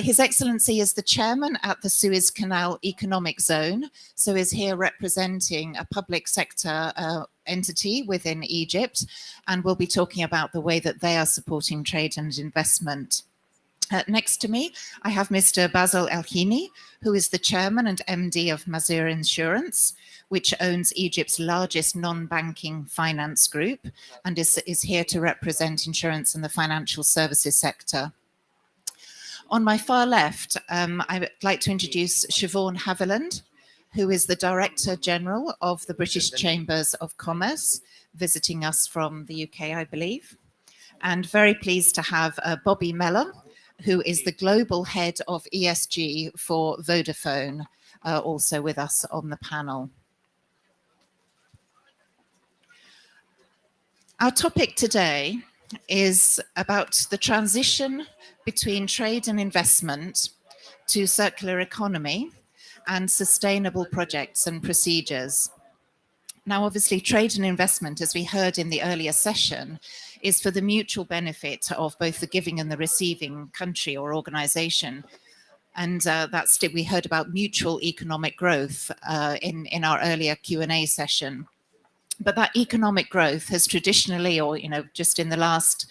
His Excellency is the chairman at the Suez Canal Economic Zone, so is here representing a public sector entity within Egypt, and will be talking about the way that they are supporting trade and investment. Next to me, I have Mr. Basil Elhini, who is the chairman and MD of Mazir Insurance, which owns Egypt's largest non-banking finance group, and is here to represent insurance and the financial services sector. On my far left, I would like to introduce Siobhan Haviland, who is the Director General of the British Chambers of Commerce, visiting us from the UK, I believe. And very pleased to have Bobby Mellor, who is the Global Head of ESG for Vodafone, also with us on the panel. Our topic today is about the transition between trade and investment to circular economy and sustainable projects and procedures. Now, obviously, trade and investment, as we heard in the earlier session, is for the mutual benefit of both the giving and the receiving country or organization. And we heard about mutual economic growth in our earlier Q&A session. But that economic growth has traditionally, or just in the last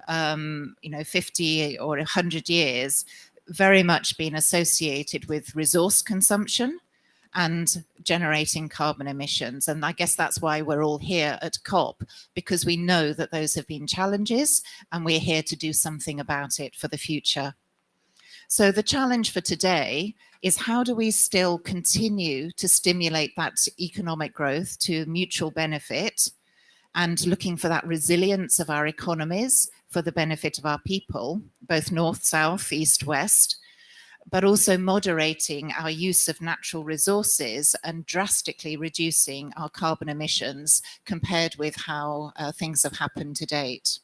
50 or 100 years, very much been associated with resource consumption and generating carbon emissions. And I guess that's why we're all here at COP, because we know that those have been challenges and we're here to do something about it for the future. So the challenge for today is, how do we still continue to stimulate that economic growth to mutual benefit and looking for that resilience of our economies for the benefit of our people, both north, south, east, west, but also moderating our use of natural resources and drastically reducing our carbon emissions compared with how things have happened to date.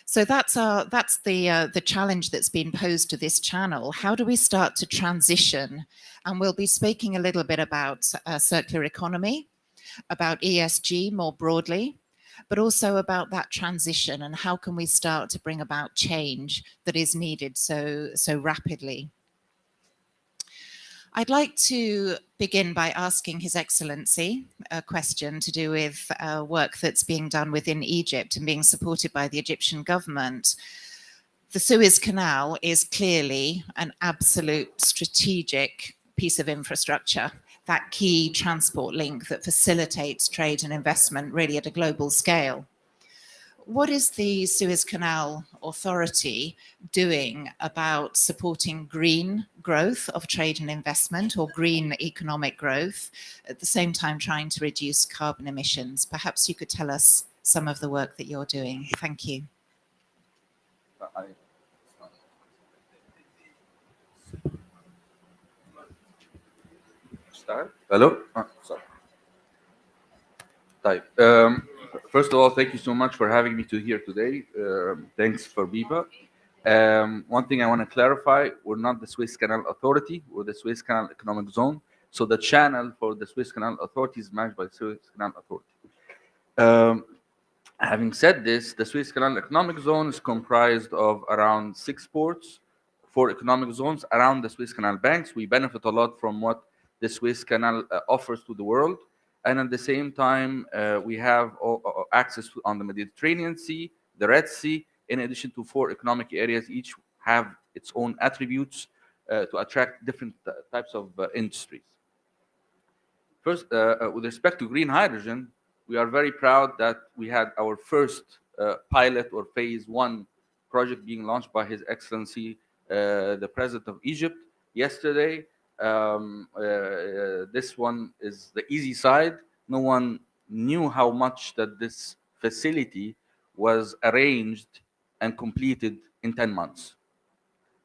So that's the challenge that's been posed to this channel. How do we start to transition? And we'll be speaking a little bit about circular economy, about ESG more broadly, but also about that transition and how can we start to bring about change that is needed so rapidly. I'd like to begin by asking His Excellency a question to do with work that's being done within Egypt and being supported by the Egyptian government. The Suez Canal is clearly an absolute strategic piece of infrastructure, that key transport link that facilitates trade and investment really at a global scale. What is the Suez Canal Authority doing about supporting green growth of trade and investment, or green economic growth, at the same time trying to reduce carbon emissions? Perhaps you could tell us some of the work that you're doing. Thank you. Start? Hello? Sorry. Type. First of all, thank you so much for having me here today. Thanks for Viva. One thing I want to clarify, we're not the Suez Canal Authority, we're the Suez Canal Economic Zone. So the channel for the Suez Canal Authority is managed by the Suez Canal Authority. Having said this, the Suez Canal Economic Zone is comprised of around 6 ports, 4 economic zones around the Suez Canal banks. We benefit a lot from what the Suez Canal offers to the world. And at the same time, we have access on the Mediterranean Sea, the Red Sea, in addition to 4 economic areas, each have its own attributes to attract different types of industries. First, with respect to green hydrogen, we are very proud that we had our first pilot or phase 1 project being launched by His Excellency, the President of Egypt, yesterday. This one is the easy side. No one knew how much that this facility was arranged and completed in 10 months.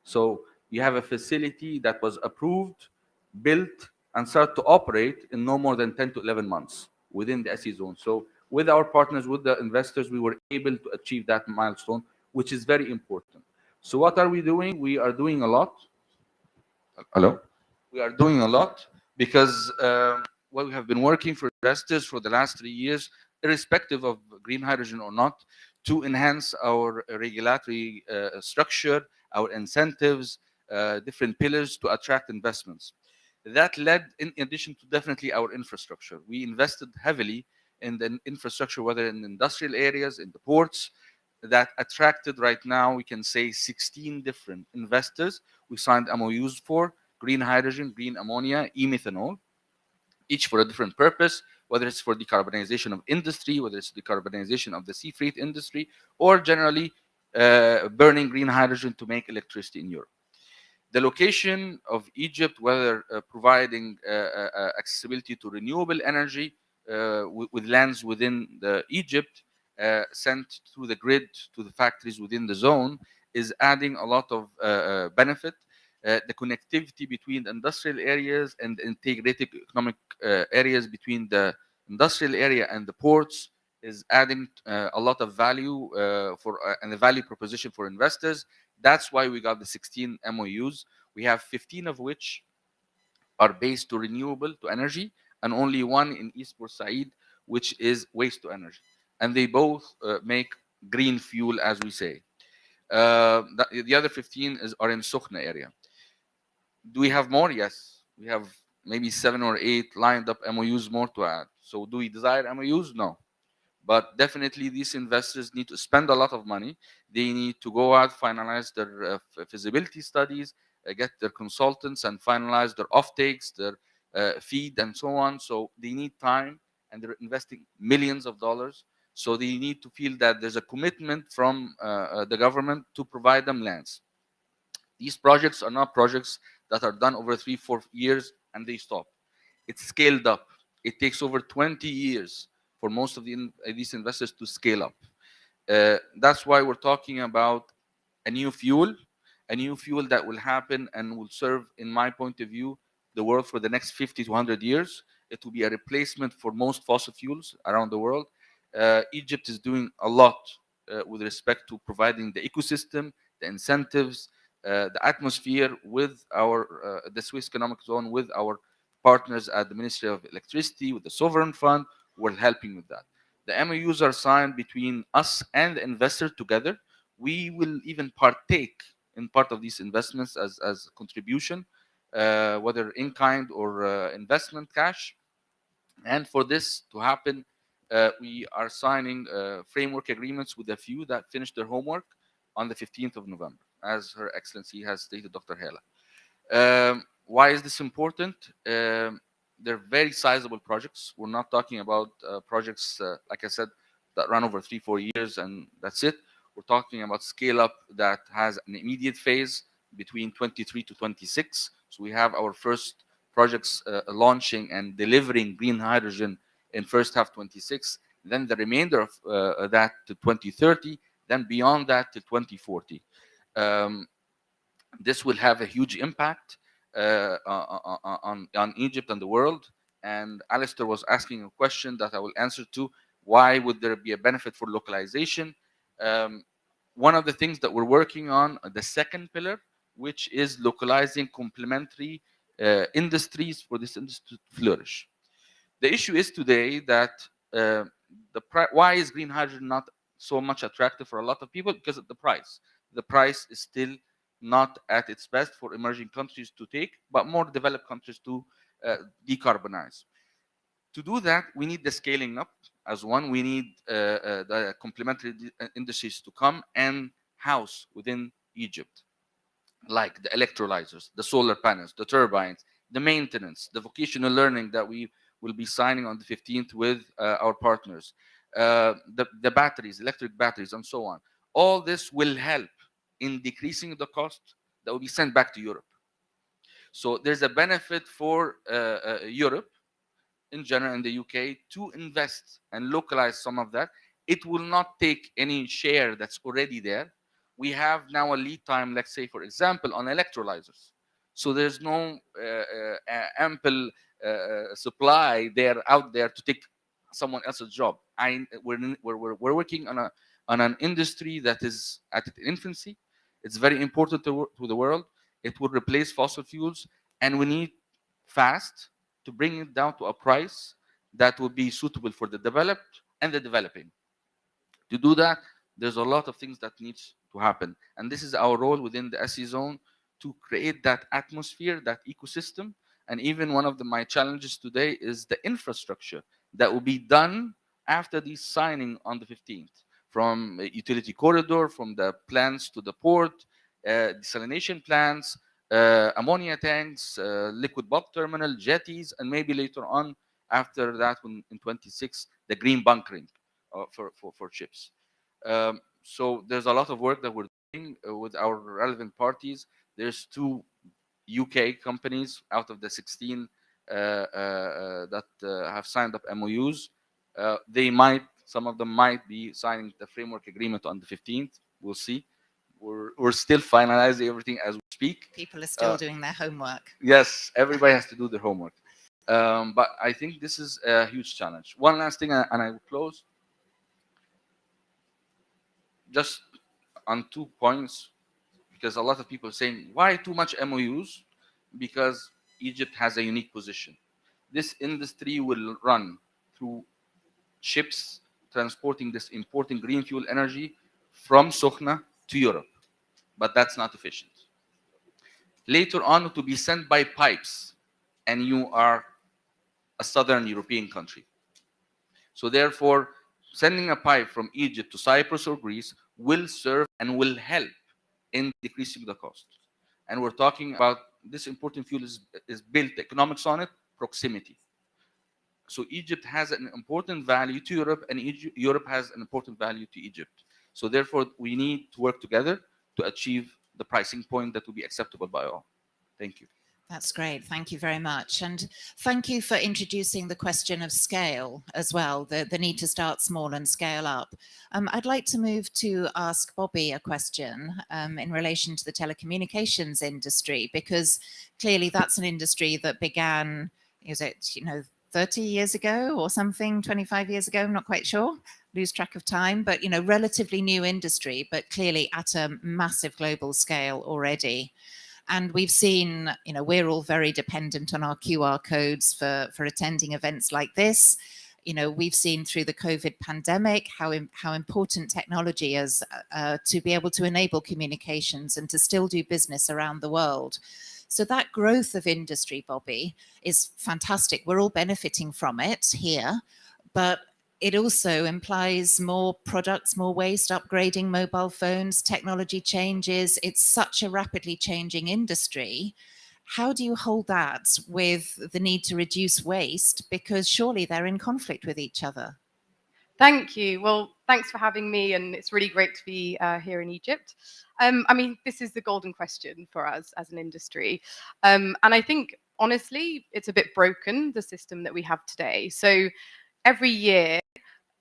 So you have a facility that was approved, built, and started to operate in no more than 10 to 11 months within the SE zone. So with our partners, with the investors, we were able to achieve that milestone, which is very important. So what are we doing? We are doing a lot. Hello? We are doing a lot because well, we have been working for investors for the last 3 years, irrespective of green hydrogen or not, to enhance our regulatory structure our incentives, different pillars to attract investments. That led, in addition to definitely our infrastructure. We invested heavily in the infrastructure, whether in industrial areas, in the ports, that attracted right now, we can say 16 different investors we signed MOUs for: green hydrogen, green ammonia, e-methanol, each for a different purpose, whether it's for decarbonization of industry, whether it's decarbonization of the sea freight industry, or generally burning green hydrogen to make electricity in Europe. The location of Egypt, whether providing accessibility to renewable energy with lands within Egypt, sent through the grid to the factories within the zone, is adding a lot of benefit. The connectivity between the industrial areas and the integrated economic areas between the industrial area and the ports is adding a lot of value and a value proposition for investors. That's why we got the 16 MOUs. We have 15 of which are based to renewable, to energy, and only one in East Port Said, which is waste to energy. And they both make green fuel, as we say. The other 15 are in Sokhna area. Do we have more? Yes. We have maybe 7 or 8 lined up MOUs more to add. So do we desire MOUs? No. But definitely these investors need to spend a lot of money. They need to go out, finalize their feasibility studies, get their consultants and finalize their offtakes, their feed and so on. So they need time, and they're investing millions of dollars. So they need to feel that there's a commitment from the government to provide them lands. These projects are not projects that are done over 3-4 years and they stop. It's scaled up. It takes over 20 years for most of these investors to scale up. That's why we're talking about a new fuel that will happen and will serve, in my point of view, the world for the next 50 to 100 years. It will be a replacement for most fossil fuels around the world. Egypt is doing a lot with respect to providing the ecosystem, the incentives, the atmosphere with the Swiss Economic Zone, with our partners at the Ministry of Electricity, with the Sovereign Fund. We're helping with that. The MOUs are signed between us and the investor together. We will even partake in part of these investments as contribution, whether in kind or investment cash. And for this to happen, we are signing framework agreements with a few that finished their homework on the 15th of November, as Her Excellency has stated, Dr. Hela. Why is this important? They're very sizable projects. We're not talking about projects, like I said, that run over 3-4 years and that's it. We're talking about scale up that has an immediate phase between 23 to 26. So we have our first projects launching and delivering green hydrogen in first half 26. Then the remainder of that to 2030. Then beyond that to 2040. This will have a huge impact on Egypt and the world. And Alistair was asking a question that I will answer to. Why would there be a benefit for localization? One of the things that we're working on, the second pillar, which is localizing complementary industries for this industry to flourish. The issue is today that why is green hydrogen not so much attractive for a lot of people? Because of the price. The price is still not at its best for emerging countries to take, but more developed countries to decarbonize. To do that, we need the scaling up as one. We need the complementary industries to come and house within Egypt, like the electrolyzers, the solar panels, the turbines, the maintenance, the vocational learning that we will be signing on the 15th with our partners, the batteries, electric batteries, and so on. All this will help in decreasing the cost that will be sent back to Europe. So there's a benefit for Europe in general, in the UK, to invest and localize some of that. It will not take any share that's already there. We have now a lead time, let's say, for example, on electrolyzers. So there's no ample supply out there to take someone else's job. We're working on an industry that is at its infancy. It's very important to the world. It will replace fossil fuels, and we need fast to bring it down to a price that will be suitable for the developed and the developing. To do that, There's a lot of things that needs to happen, and this is our role within the SE zone to create that atmosphere, that ecosystem. And even one of my challenges today is the infrastructure that will be done after the signing on the 15th, from a utility corridor, from the plants to the port, desalination plants, ammonia tanks, liquid bulk terminal, jetties, and maybe later on, after that, in 26, the green bunkering for ships. So there's a lot of work that we're doing with our relevant parties. There's 2 UK companies out of the 16 that have signed up MOUs. Some of them might be signing the framework agreement on the 15th. We'll see. We're still finalizing everything as we speak. People are still doing their homework. Yes, everybody has to do their homework. But I think this is a huge challenge. One last thing, and I will close. Just on 2 points, because a lot of people are saying, why too much MOUs? Because Egypt has a unique position. This industry will run through ships transporting this important green fuel energy from Sokhna to Europe, but that's not efficient. Later on, to be sent by pipes, and you are a southern European country. So therefore, sending a pipe from Egypt to Cyprus or Greece will serve and will help in decreasing the cost. And we're talking about this important fuel is built, economics on it, proximity. So Egypt has an important value to Europe, and Europe has an important value to Egypt. So therefore, we need to work together to achieve the pricing point that will be acceptable by all. Thank you. That's great. Thank you very much. And thank you for introducing the question of scale as well, the need to start small and scale up. I'd like to move to ask Bobby a question in relation to the telecommunications industry, because clearly that's an industry that began, is it, 30 years ago or something, 25 years ago, I'm not quite sure, lose track of time, but, relatively new industry, but clearly at a massive global scale already. And we've seen, we're all very dependent on our QR codes for attending events like this. We've seen through the COVID pandemic how important technology is to be able to enable communications and to still do business around the world. So that growth of industry, Bobby, is fantastic. We're all benefiting from it here, but it also implies more products, more waste, upgrading mobile phones, technology changes. It's such a rapidly changing industry. How do you hold that with the need to reduce waste? Because surely they're in conflict with each other. Thank you. Well, thanks for having me, and it's really great to be here in Egypt. This is the golden question for us as an industry. And I think, honestly, it's a bit broken, the system that we have today. So every year,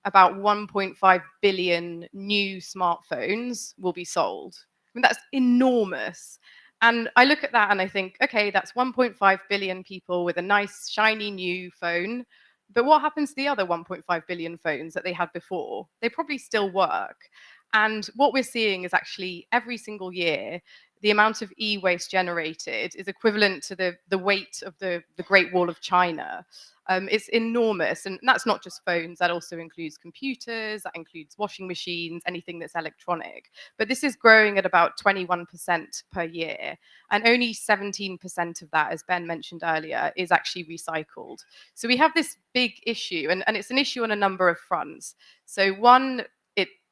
about 1.5 billion new smartphones will be sold. That's enormous. And I look at that and I think, okay, that's 1.5 billion people with a nice, shiny new phone. But what happens to the other 1.5 billion phones that they had before? They probably still work. And what we're seeing is actually every single year, the amount of e-waste generated is equivalent to the weight of the Great Wall of China. It's enormous, and that's not just phones. That also includes computers, that includes washing machines, anything that's electronic. But this is growing at about 21% per year, and only 17% of that, as Ben mentioned earlier, is actually recycled. So we have this big issue, and it's an issue on a number of fronts. So one,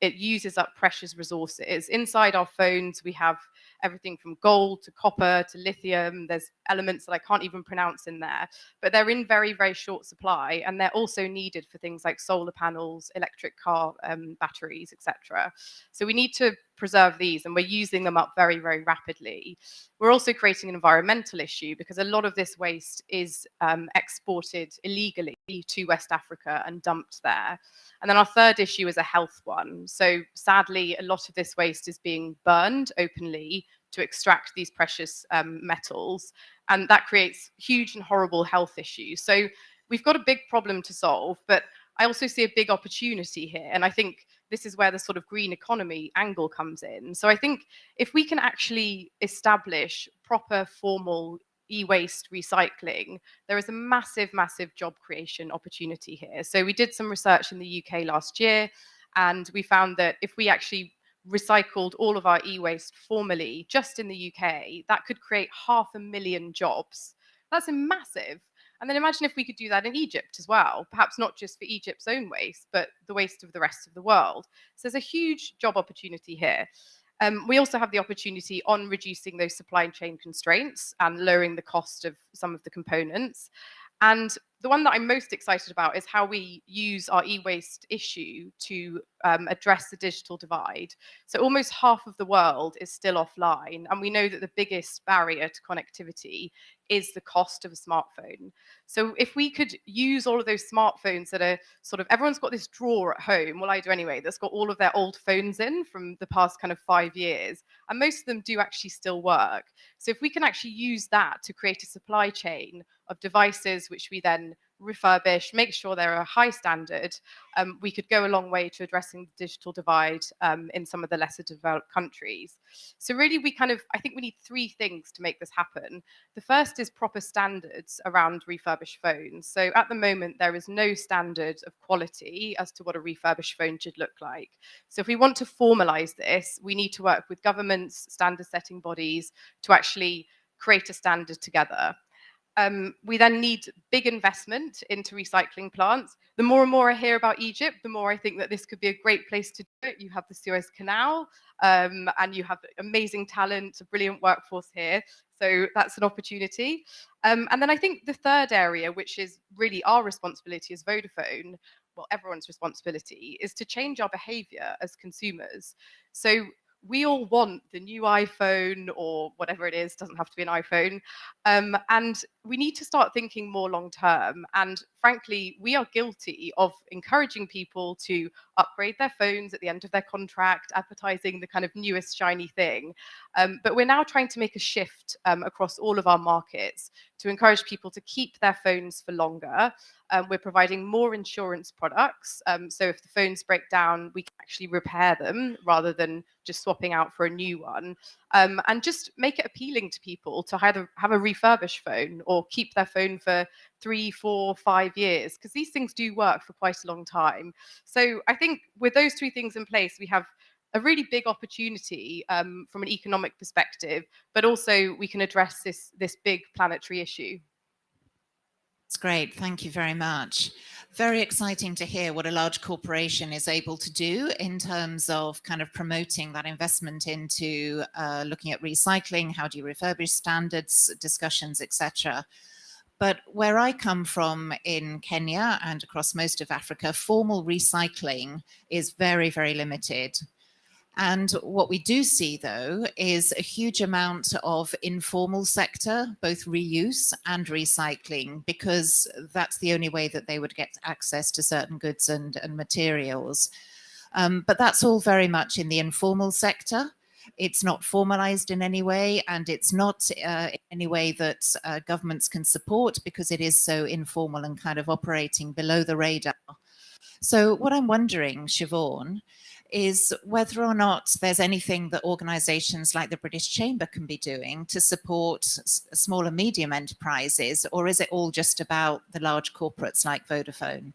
it uses up precious resources. Inside our phones, we have everything from gold to copper to lithium. There's elements that I can't even pronounce in there, but they're in very, very short supply, and they're also needed for things like solar panels, electric car batteries, etc. So we need to preserve these, and we're using them up very, very rapidly. We're also creating an environmental issue because a lot of this waste is exported illegally to West Africa and dumped there. And then our third issue is a health one. So sadly, a lot of this waste is being burned openly to extract these precious metals, and that creates huge and horrible health issues. So we've got a big problem to solve, but I also see a big opportunity here. And I think this is where the sort of green economy angle comes in. So I think if we can actually establish proper formal e-waste recycling, there is a massive, massive job creation opportunity here. So we did some research in the UK last year, And we found that if we actually recycled all of our e-waste formally just in the UK, that could create 500,000 jobs. That's massive. And then imagine if we could do that in Egypt as well, perhaps not just for Egypt's own waste, but the waste of the rest of the world. So there's a huge job opportunity here. We also have the opportunity on reducing those supply chain constraints and lowering the cost of some of the components. And the one that I'm most excited about is how we use our e-waste issue to address the digital divide. So almost half of the world is still offline, and we know that the biggest barrier to connectivity is the cost of a smartphone. So if we could use all of those smartphones that are sort of, everyone's got this drawer at home, well I do anyway, that's got all of their old phones in from the past kind of 5 years, and most of them do actually still work. So if we can actually use that to create a supply chain of devices which we then refurbish, make sure they're a high standard, we could go a long way to addressing the digital divide in some of the lesser developed countries. So really I think we need 3 things to make this happen. The first is proper standards around refurbished phones. So at the moment, there is no standard of quality as to what a refurbished phone should look like. So if we want to formalize this, we need to work with governments, standard setting bodies to actually create a standard together. We then need big investment into recycling plants. The more and more I hear about Egypt, the more I think that this could be a great place to do it. You have the Suez Canal, and you have amazing talent, a brilliant workforce here. So that's an opportunity. And then I think the third area, which is really our responsibility as Vodafone, well, everyone's responsibility, is to change our behavior as consumers. So we all want the new iPhone or whatever it is, doesn't have to be an iPhone. And we need to start thinking more long term. And frankly, we are guilty of encouraging people to upgrade their phones at the end of their contract, advertising the kind of newest shiny thing. But we're now trying to make a shift across all of our markets to encourage people to keep their phones for longer. We're providing more insurance products. So if the phones break down, we can actually repair them rather than just swapping out for a new one. And just make it appealing to people to either have a refurbished phone or keep their phone for 3, 4, 5 years, because these things do work for quite a long time. So I think with those 3 things in place, we have a really big opportunity from an economic perspective, but also we can address this big planetary issue. That's great. Thank you very much. Very exciting to hear what a large corporation is able to do in terms of kind of promoting that investment into looking at recycling, how do you refurbish standards, discussions, etc. But where I come from in Kenya and across most of Africa, formal recycling is very, very limited. And what we do see, though, is a huge amount of informal sector, both reuse and recycling, because that's the only way that they would get access to certain goods and materials. But that's all very much in the informal sector. It's not formalized in any way, and it's not in any way that governments can support, because it is so informal and kind of operating below the radar. So what I'm wondering, Siobhan, is whether or not there's anything that organizations like the British Chamber can be doing to support small and medium enterprises, or is it all just about the large corporates like Vodafone?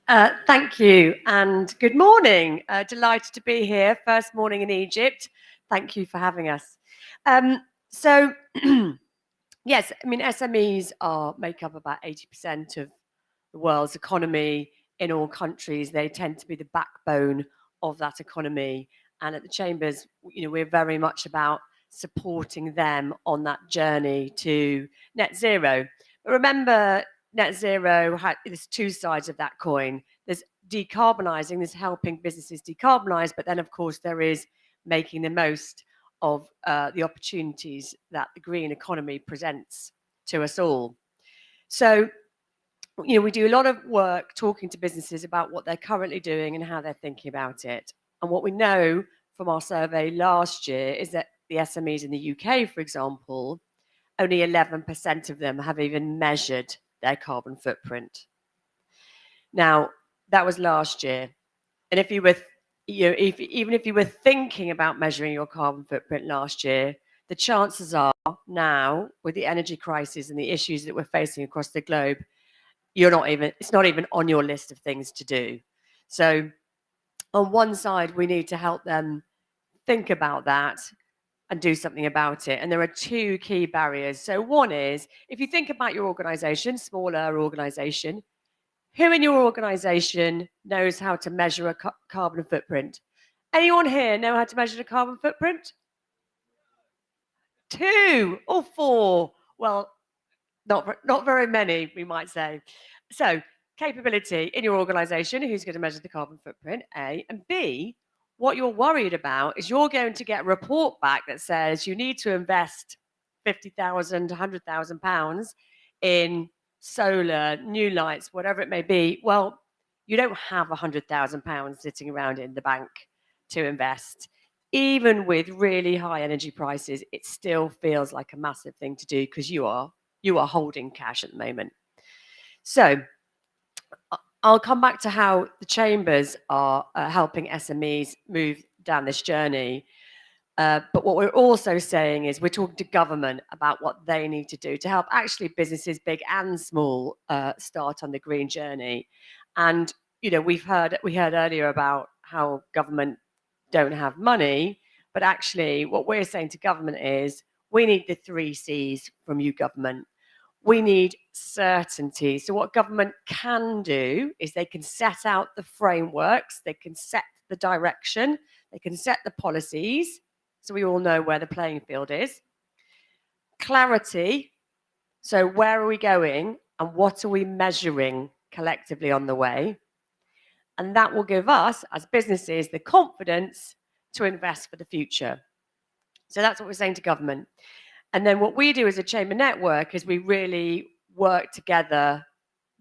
Thank you, and good morning. Delighted to be here. First morning in Egypt. Thank you for having us. So, yes, I mean, SMEs make up about 80% of the world's economy in all countries. They tend to be the backbone of that economy. And at the Chambers, we're very much about supporting them on that journey to net zero. But remember, net zero, there's 2 sides of that coin. There's decarbonising, there's helping businesses decarbonise, but then of course there is making the most of the opportunities that the green economy presents to us all. So, we do a lot of work talking to businesses about what they're currently doing and how they're thinking about it. And what we know from our survey last year is that the SMEs in the UK, for example, only 11% of them have even measured their carbon footprint. Now, that was last year. And if you were, even if you were thinking about measuring your carbon footprint last year, the chances are now, with the energy crisis and the issues that we're facing across the globe, it's not even on your list of things to do. So on one side, we need to help them think about that and do something about it. And there are two key barriers. So one is, if you think about your organization, smaller organization, who in your organization knows how to measure a carbon footprint? Anyone here know how to measure the carbon footprint? 2 or 4. Well, not very many, we might say. So capability in your organization, who's going to measure the carbon footprint, A, and B, what you're worried about is you're going to get a report back that says you need to invest 50,000, 100,000 pounds in solar, new lights, whatever it may be. Well, you don't have 100,000 pounds sitting around in the bank to invest. Even with really high energy prices, it still feels like a massive thing to do because you are holding cash at the moment. So I'll come back to how the chambers are helping SMEs move down this journey. But what we're also saying is we're talking to government about what they need to do to help actually businesses, big and small, start on the green journey. And we heard earlier about how government don't have money, but actually what we're saying to government is we need the 3 C's from you, government. We need certainty. So what government can do is they can set out the frameworks, they can set the direction, they can set the policies, so we all know where the playing field is. Clarity, so where are we going and what are we measuring collectively on the way? And that will give us, as businesses, the confidence to invest for the future. So that's what we're saying to government. And then what we do as a chamber network is we really work together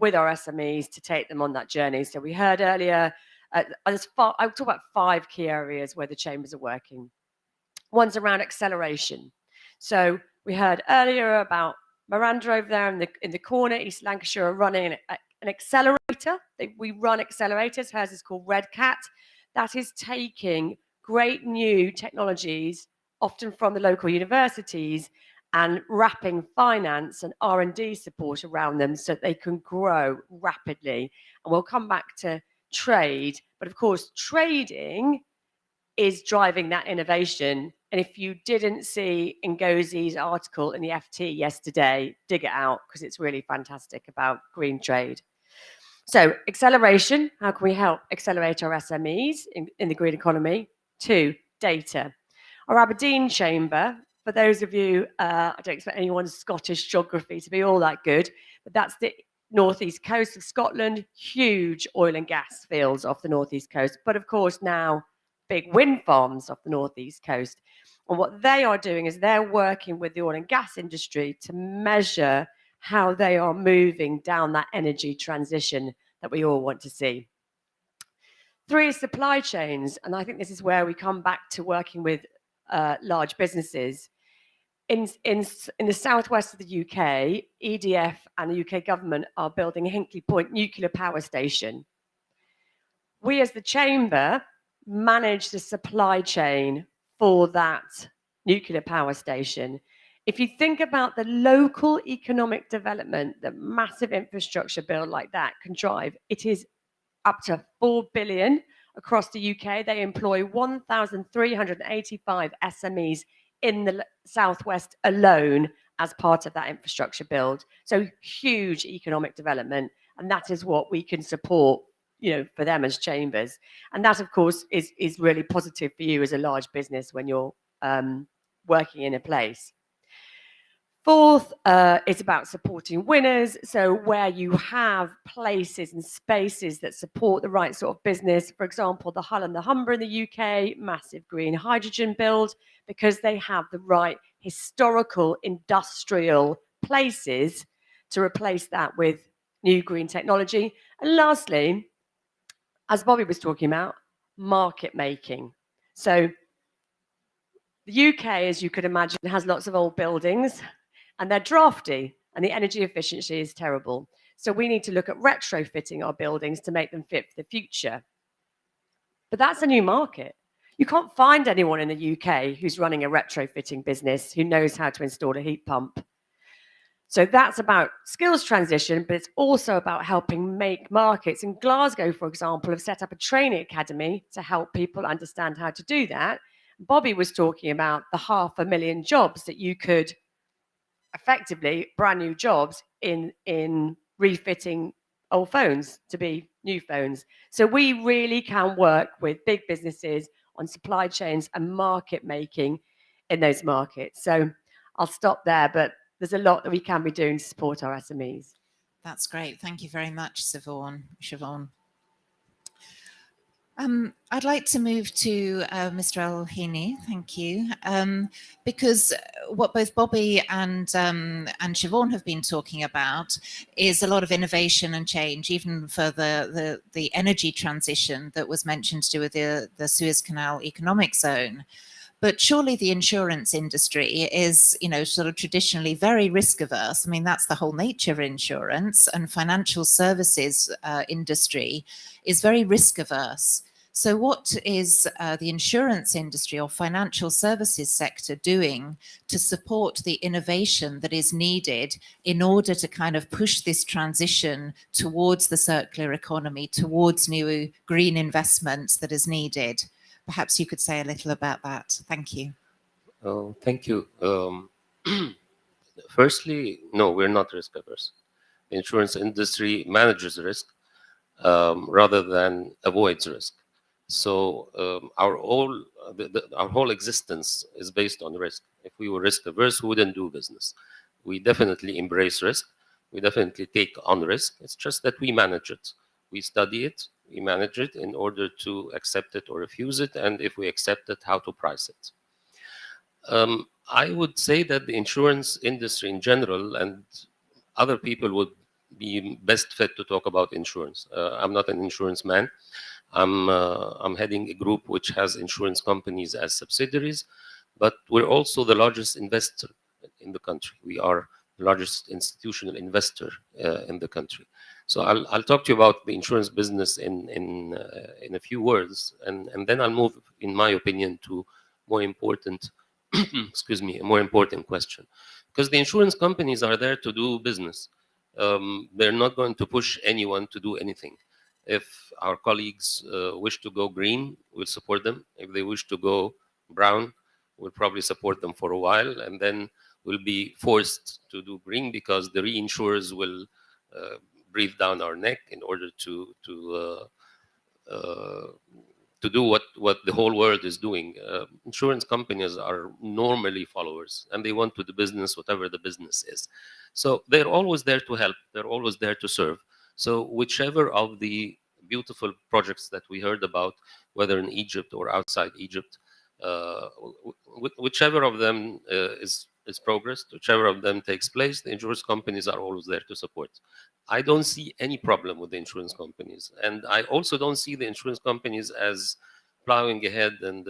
with our SMEs to take them on that journey. So we heard earlier, I talk about 5 key areas where the chambers are working. One's around acceleration. So we heard earlier about Miranda over there in the corner, East Lancashire, are running an accelerator. We run accelerators. Hers is called Red Cat. That is taking great new technologies, often from the local universities, and wrapping finance and R&D support around them so that they can grow rapidly. And we'll come back to trade, but of course, trading is driving that innovation. And if you didn't see Ngozi's article in the FT yesterday, dig it out because it's really fantastic about green trade. So acceleration, how can we help accelerate our SMEs in the green economy? 2, data. Our Aberdeen chamber, for those of you, I don't expect anyone's Scottish geography to be all that good, but that's the northeast coast of Scotland, huge oil and gas fields off the northeast coast, but of course now big wind farms off the northeast coast. And what they are doing is they're working with the oil and gas industry to measure how they are moving down that energy transition that we all want to see. 3 is supply chains, and I think this is where we come back to working with large businesses. In the southwest of the UK, EDF and the UK government are building a Hinkley Point nuclear power station. We as the chamber manage the supply chain for that nuclear power station. If you think about the local economic development that massive infrastructure build like that can drive, it is up to 4 billion across the UK. They employ 1,385 SMEs in the southwest alone as part of that infrastructure build. So huge economic development, and that is what we can support, for them as chambers. And that, of course, is really positive for you as a large business when you're working in a place. 4th is about supporting winners. So where you have places and spaces that support the right sort of business, for example, the Hull and the Humber in the UK, massive green hydrogen build, because they have the right historical industrial places to replace that with new green technology. And lastly, as Bobby was talking about, market making. So the UK, as you could imagine, has lots of old buildings and they're drafty and the energy efficiency is terrible. So we need to look at retrofitting our buildings to make them fit for the future. But that's a new market. You can't find anyone in the UK who's running a retrofitting business who knows how to install a heat pump. So that's about skills transition, but it's also about helping make markets. In Glasgow, for example, have set up a training academy to help people understand how to do that. Bobby was talking about the 500,000 jobs that you could effectively, brand new jobs in refitting old phones to be new phones. So we really can work with big businesses on supply chains and market making in those markets. So I'll stop there, but there's a lot that we can be doing to support our SMEs. That's great. Thank you very much, Siobhan. I'd like to move to Mr. El-Hini, thank you, because what both Bobby and Siobhan have been talking about is a lot of innovation and change, even for the energy transition that was mentioned to do with the Suez Canal Economic Zone. But surely the insurance industry is, sort of traditionally very risk averse. I mean, that's the whole nature of insurance, and financial services industry is very risk averse. So what is the insurance industry or financial services sector doing to support the innovation that is needed in order to kind of push this transition towards the circular economy, towards new green investments that is needed? Perhaps you could say a little about that. Thank you. Oh, thank you. Firstly, no, we're not risk averse. The insurance industry manages risk rather than avoids risk. So our whole existence is based on risk. If we were risk averse, we wouldn't do business. We definitely embrace risk. We definitely take on risk. It's just that we manage it. We study it. We manage it in order to accept it or refuse it, and if we accept it, how to price it. I would say that the insurance industry in general, and other people would be best fit to talk about insurance. I'm not an insurance man. I'm heading a group which has insurance companies as subsidiaries, but we're also the largest investor in the country. We are the largest institutional investor in the country. So I'll talk to you about the insurance business in a few words, and then I'll move, in my opinion, to more important, excuse me, a more important question. Because the insurance companies are there to do business. They're not going to push anyone to do anything. If our colleagues wish to go green, we'll support them. If they wish to go brown, we'll probably support them for a while, and then we'll be forced to do green because the reinsurers will breathe down our neck in order to do what the whole world is doing. Insurance companies are normally followers, and they want to do business whatever the business is. So they're always there to help. They're always there to serve. So whichever of the beautiful projects that we heard about, whether in Egypt or outside Egypt, whichever of them is progressed, whichever of them takes place, the insurance companies are always there to support. I don't see any problem with the insurance companies. And I also don't see the insurance companies as plowing ahead and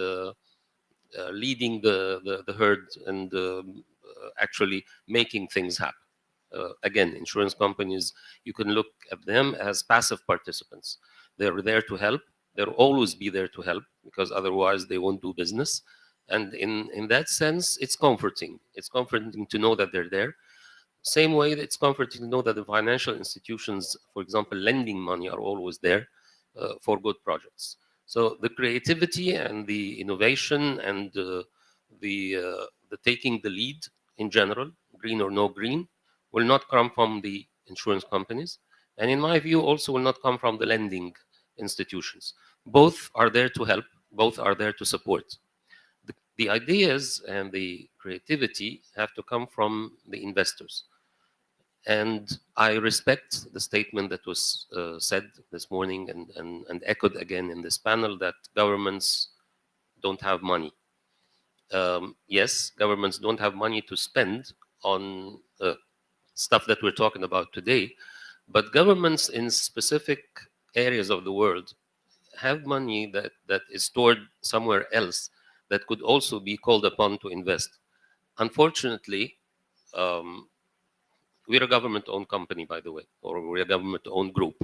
leading the herd and actually making things happen. Again, insurance companies, you can look at them as passive participants. They're there to help. They'll always be there to help because otherwise they won't do business. And in that sense, it's comforting. It's comforting to know that they're there. Same way that it's comforting to know that the financial institutions, for example, lending money, are always there for good projects. So the creativity and the innovation and the taking the lead in general, green or no green, will not come from the insurance companies. And in my view, also will not come from the lending institutions. Both are there to help. Both are there to support. The ideas and the creativity have to come from the investors. And I respect the statement that was said this morning and echoed again in this panel that governments don't have money. Yes, governments don't have money to spend on stuff that we're talking about today, but governments in specific areas of the world have money that is stored somewhere else that could also be called upon to invest. Unfortunately, we're a government-owned company, by the way, or we're a government-owned group.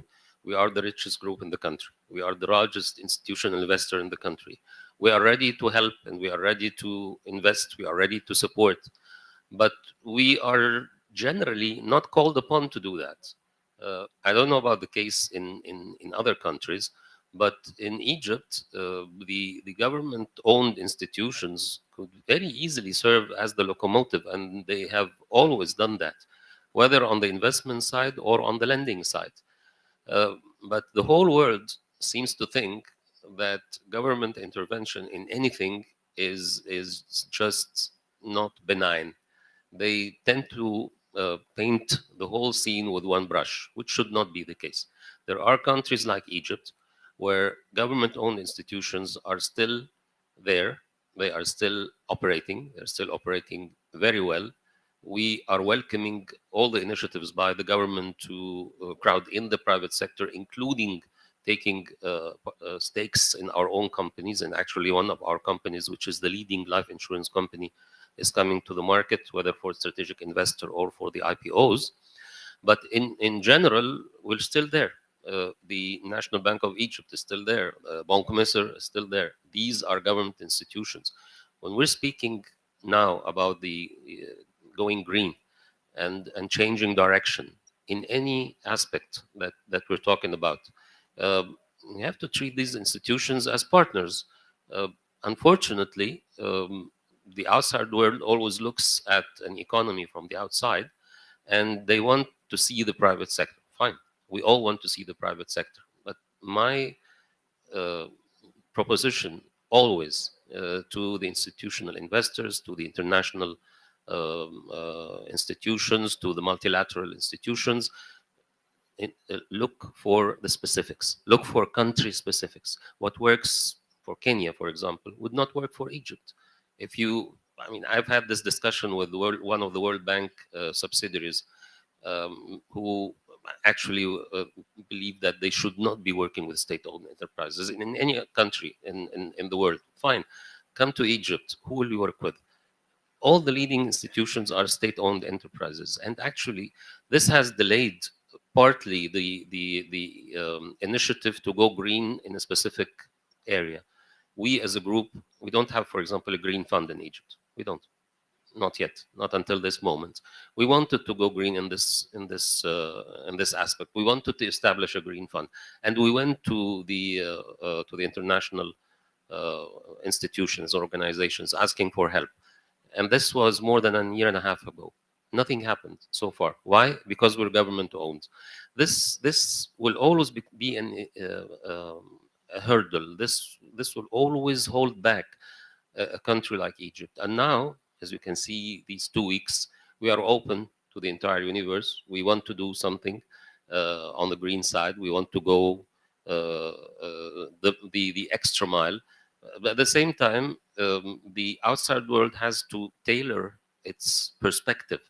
We are the richest group in the country. We are the largest institutional investor in the country. We are ready to help and we are ready to invest. We are ready to support. But we are generally not called upon to do that. I don't know about the case in other countries, but in Egypt, the government-owned institutions could very easily serve as the locomotive, and they have always done that, whether on the investment side or on the lending side. But the whole world seems to think that government intervention in anything is just not benign. They tend to paint the whole scene with one brush, which should not be the case. There are countries like Egypt where government-owned institutions are still there. They are still operating. They're still operating very well. We are welcoming all the initiatives by the government to crowd in the private sector, including taking stakes in our own companies. And actually one of our companies, which is the leading life insurance company, is coming to the market, whether for strategic investor or for the IPOs. But in general, we're still there. The National Bank of Egypt is still there. Banque Misr is still there. These are government institutions. When we're speaking now about the going green and changing direction in any aspect that we're talking about, we have to treat these institutions as partners. Unfortunately, the outside world always looks at an economy from the outside, and they want to see the private sector. Fine, we all want to see the private sector, but my proposition always to the institutional investors, to the international institutions, to the multilateral institutions, look for the specifics, look for country specifics. What works for Kenya, for example, would not work for Egypt. If you, I mean, I've had this discussion with one of the World Bank subsidiaries who actually believe that they should not be working with state-owned enterprises in any country in the world. Fine, come to Egypt. Who will you work with? All the leading institutions are state-owned enterprises, and actually, this has delayed partly the initiative to go green in a specific area. We as a group, we don't have, for example, a green fund in Egypt. We don't, not yet, not until this moment. We wanted to go green in this aspect. We wanted to establish a green fund, and we went to the international institutions, organizations, asking for help. And this was more than a year and a half ago. Nothing happened so far. Why? Because we're government owned. This will always be a hurdle. This will always hold back a country like Egypt. And now, as you can see, these 2 weeks, we are open to the entire universe. We want to do something on the green side. We want to go the extra mile. But at the same time, the outside world has to tailor its perspective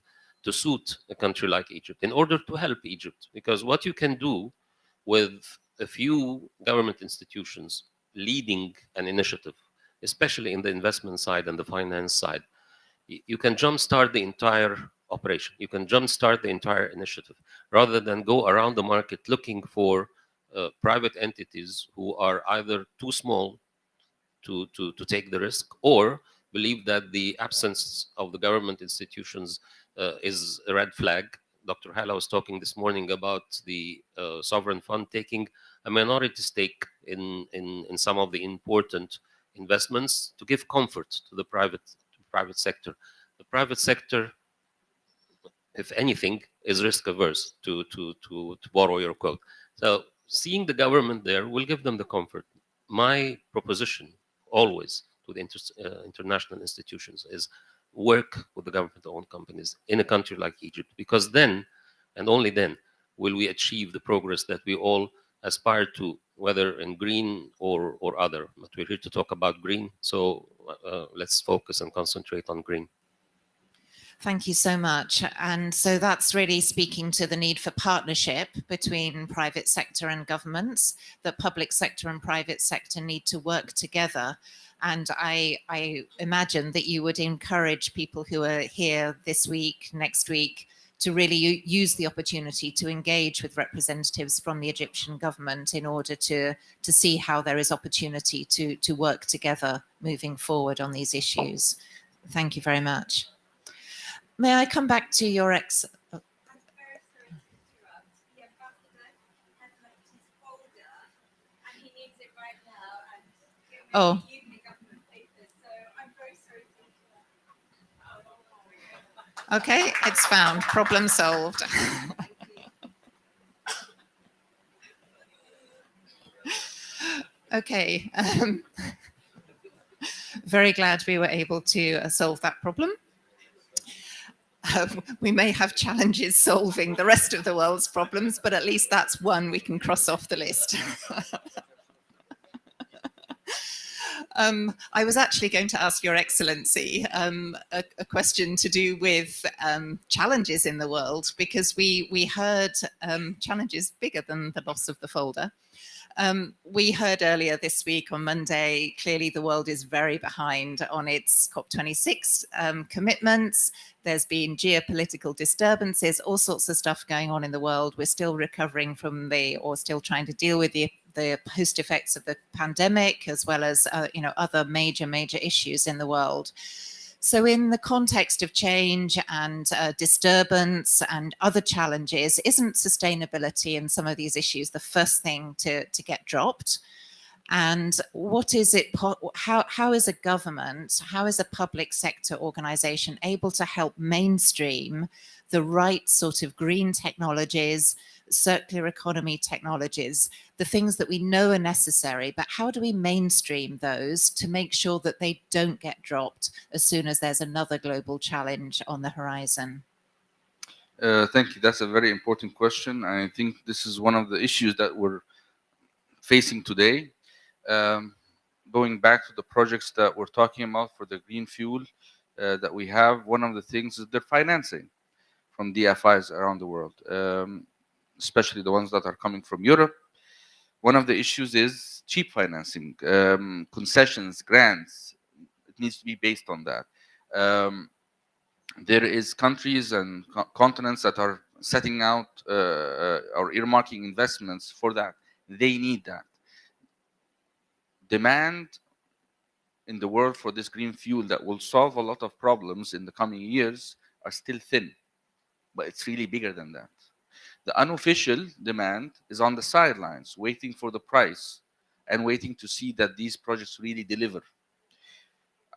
to suit a country like Egypt in order to help Egypt. Because what you can do with a few government institutions leading an initiative, especially in the investment side and the finance side, you can jumpstart the entire operation. You can jumpstart the entire initiative rather than go around the market looking for private entities who are either too small to take the risk, or believe that the absence of the government institutions is a red flag. Dr. Hala was talking this morning about the sovereign fund taking a minority stake in some of the important investments to give comfort to the private sector. The private sector, if anything, is risk averse, to borrow your quote. So seeing the government there will give them the comfort. My proposition always to the international institutions is work with the government-owned companies in a country like Egypt, because then, and only then, will we achieve the progress that we all aspire to, whether in green or other. But we're here to talk about green, so let's focus and concentrate on green. Thank you so much. And so that's really speaking to the need for partnership between private sector and governments, that public sector and private sector need to work together. And I imagine that you would encourage people who are here this week, next week, to really use the opportunity to engage with representatives from the Egyptian government in order to see how there is opportunity to work together moving forward on these issues. Thank you very much. May I come back to your Oh. Okay, it's found. Problem solved. Okay. Very glad we were able to solve that problem. We may have challenges solving the rest of the world's problems, but at least that's one we can cross off the list. I was actually going to ask Your Excellency a question to do with challenges in the world, because we heard challenges bigger than the loss of the folder. We heard earlier this week on Monday, clearly the world is very behind on its COP26 commitments. There's been geopolitical disturbances, all sorts of stuff going on in the world. We're still recovering from or still trying to deal with the post effects of the pandemic, as well as other major issues in the world. So in the context of change and disturbance and other challenges, isn't sustainability and some of these issues the first thing to get dropped? And what is it, how is a government, how is a public sector organization able to help mainstream the right sort of green technologies, circular economy technologies, the things that we know are necessary, but how do we mainstream those to make sure that they don't get dropped as soon as there's another global challenge on the horizon? Thank you. That's a very important question. I think this is one of the issues that we're facing today. Going back to the projects that we're talking about for the green fuel that we have, one of the things is the financing from DFIs around the world, especially the ones that are coming from Europe. One of the issues is cheap financing, concessions, grants. It needs to be based on that. There is countries and continents that are setting out or earmarking investments for that. They need that. Demand in the world for this green fuel that will solve a lot of problems in the coming years are still thin, but it's really bigger than that. The unofficial demand is on the sidelines, waiting for the price and waiting to see that these projects really deliver.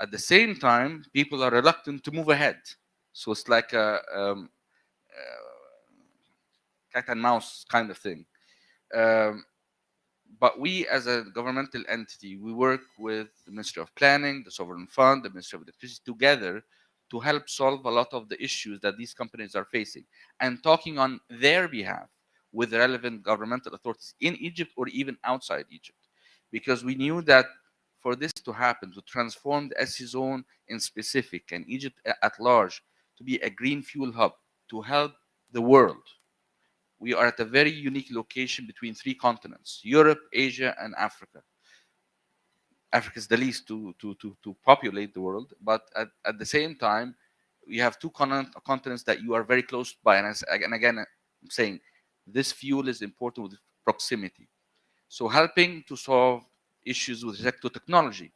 At the same time, people are reluctant to move ahead. So it's like a cat and mouse kind of thing. But we, as a governmental entity, we work with the Ministry of Planning, the Sovereign Fund, the Ministry of Electricity together to help solve a lot of the issues that these companies are facing, and talking on their behalf with the relevant governmental authorities in Egypt or even outside Egypt. Because we knew that for this to happen, to transform the SC zone in specific and Egypt at large to be a green fuel hub to help the world, we are at a very unique location between three continents: Europe, Asia, and Africa. Africa is the least to populate the world, but at the same time, we have two continents that you are very close by. And again, I'm saying this fuel is important with proximity. So helping to solve issues with respect to technology,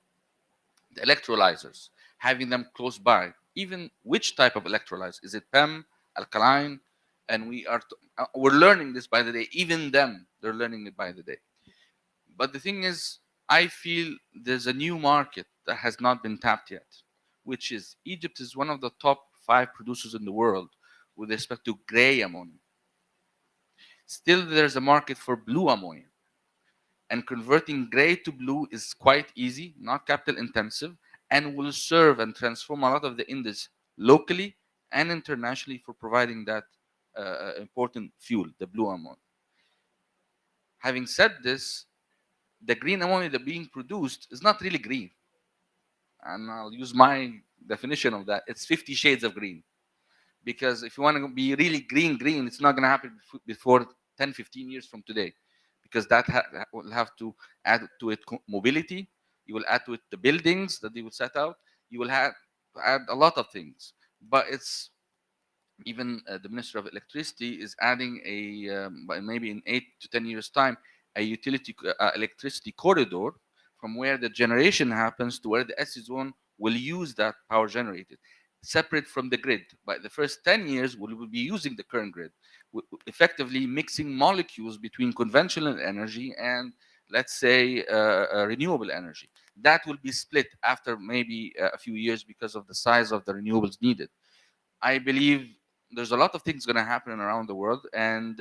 the electrolyzers, having them close by, even which type of electrolyzer, is it PEM, alkaline? And we're learning this by the day. Even them, they're learning it by the day. But the thing is, I feel there's a new market that has not been tapped yet, which is Egypt is one of the top 5 producers in the world with respect to gray ammonia. Still, there's a market for blue ammonia. And converting gray to blue is quite easy, not capital intensive, and will serve and transform a lot of the industry locally and internationally for providing that important fuel, the blue ammonia. Having said this, the green ammonia that being produced is not really green. And I'll use my definition of that. It's 50 shades of green. Because if you want to be really green, it's not going to happen before 10, 15 years from today. Because that will have to add to it mobility. You will add to it the buildings that they will set out. You will have to add a lot of things. But it's even the Ministry of Electricity is adding maybe in 8 to 10 years' time, a utility electricity corridor from where the generation happens to where the SC zone will use that power generated. separate from the grid. By the first 10 years, we will be using the current grid, effectively mixing molecules between conventional energy and, let's say, renewable energy. That will be split after maybe a few years because of the size of the renewables needed. I believe there's a lot of things going to happen around the world. And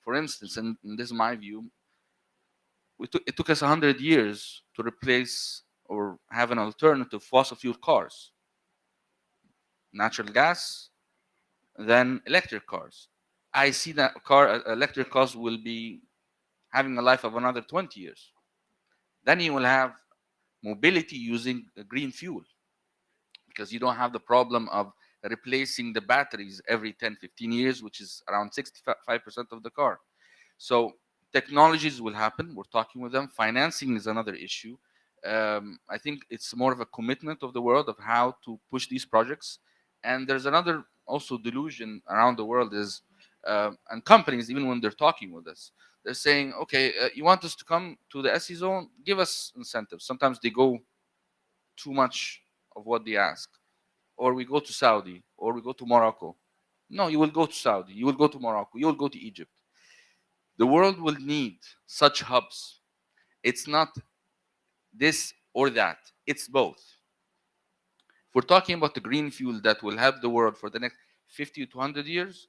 for instance, and this is my view, it took us 100 years to replace or have an alternative fossil fuel cars. Natural gas, then electric cars. I see that electric cars will be having a life of another 20 years. Then you will have mobility using green fuel, because you don't have the problem of replacing the batteries every 10, 15 years, which is around 65% of the car. So technologies will happen. We're talking with them. Financing is another issue. I think it's more of a commitment of the world of how to push these projects. And there's another also delusion around the world is, and companies, even when they're talking with us, they're saying, okay, you want us to come to the SE zone? Give us incentives. Sometimes they go too much of what they ask. Or we go to Saudi, or we go to Morocco. No, you will go to Saudi, you will go to Morocco, you will go to Egypt. The world will need such hubs. It's not this or that, it's both. If we're talking about the green fuel that will help the world for the next 50 to 100 years,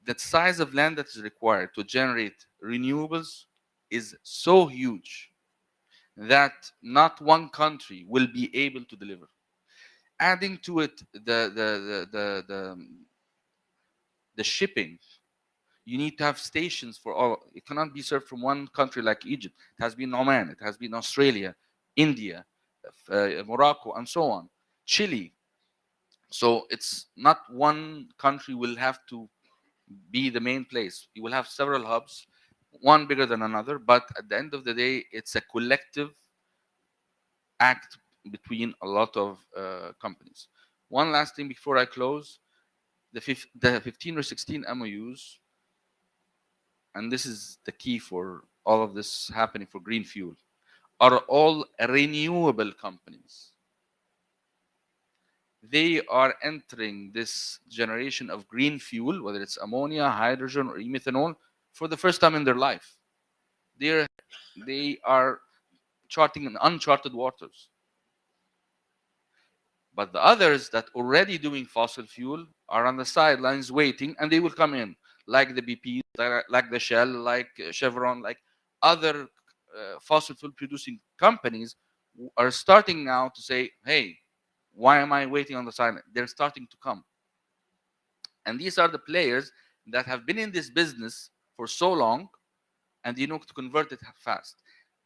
the size of land that is required to generate renewables is so huge that not one country will be able to deliver. Adding to it the shipping, you need to have stations for all. It cannot be served from one country like Egypt. It has been Oman, it has been Australia, India, Morocco, and so on, Chile. So it's not one country will have to be the main place. You will have several hubs, one bigger than another, but at the end of the day, it's a collective act between a lot of companies. One last thing before I close, the 15 or 16 MOUs, and this is the key for all of this happening for green fuel, are all renewable companies. They are entering this generation of green fuel, whether it's ammonia, hydrogen, or e-methanol, for the first time in their life. They are charting in uncharted waters. But the others that already doing fossil fuel are on the sidelines waiting, and they will come in, like the BP, like the Shell, like Chevron, like other fossil fuel producing companies are starting now to say, hey, why am I waiting on the sideline? They're starting to come. And these are the players that have been in this business for so long, and you know to convert it fast.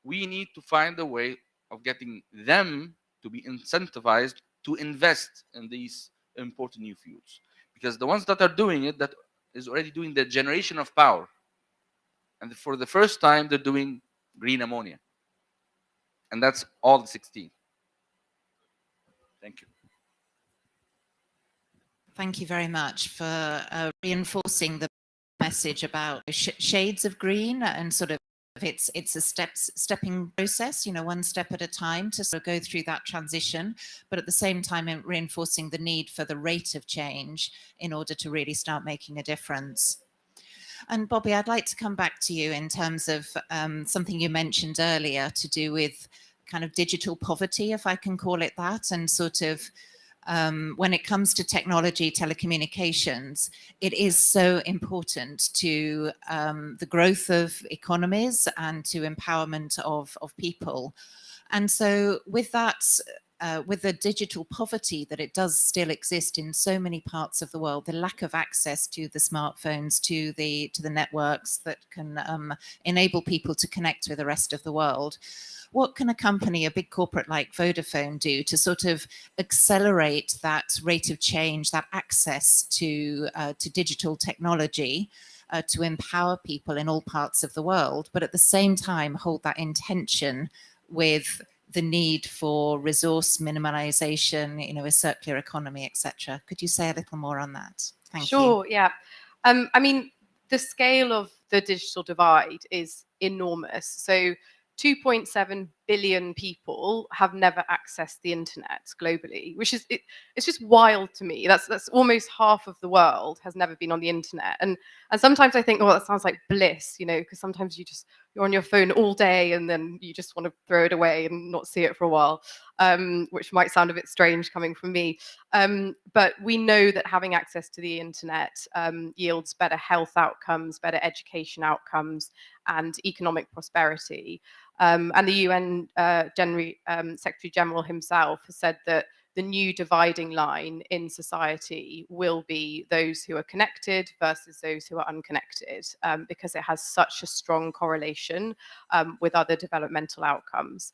We need to find a way of getting them to be incentivized to invest in these important new fuels, because the ones that are doing it, that is already doing the generation of power, and for the first time they're doing green ammonia, and that's all the 16. Thank you. Thank you very much for reinforcing the message about shades of green, and sort of it's a stepping process, you know, one step at a time to sort of go through that transition, but at the same time reinforcing the need for the rate of change in order to really start making a difference. And Bobby, I'd like to come back to you in terms of something you mentioned earlier to do with kind of digital poverty, if I can call it that, and sort of when it comes to technology, telecommunications, it is so important to the growth of economies and to empowerment of people. And so with that, with the digital poverty that it does still exist in so many parts of the world, the lack of access to the smartphones, to the networks that can enable people to connect with the rest of the world, what can a company, a big corporate like Vodafone, do to sort of accelerate that rate of change, that access to digital technology, to empower people in all parts of the world, but at the same time hold that intention with the need for resource minimalization, you know, a circular economy, etc. Could you say a little more on that? Thank you. Sure, yeah. I mean, the scale of the digital divide is enormous. So 2.7 billion people have never accessed the internet globally, which is it's just wild to me. That's almost half of the world has never been on the internet. And sometimes I think, oh, that sounds like bliss, because sometimes you're on your phone all day and then you just want to throw it away and not see it for a while, which might sound a bit strange coming from me. But we know that having access to the internet yields better health outcomes, better education outcomes, and economic prosperity. And the UN Secretary General himself has said that the new dividing line in society will be those who are connected versus those who are unconnected, because it has such a strong correlation with other developmental outcomes.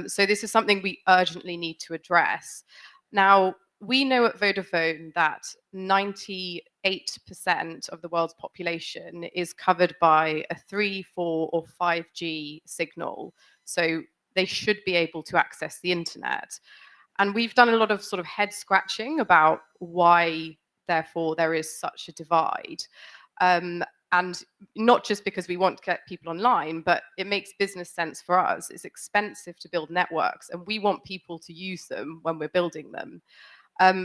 So this is something we urgently need to address. Now, we know at Vodafone that 98% of the world's population is covered by a 3, 4, or 5G signal. So they should be able to access the internet. And we've done a lot of sort of head scratching about why, therefore, there is such a divide. And not just because we want to get people online, but it makes business sense for us. It's expensive to build networks, and we want people to use them when we're building them.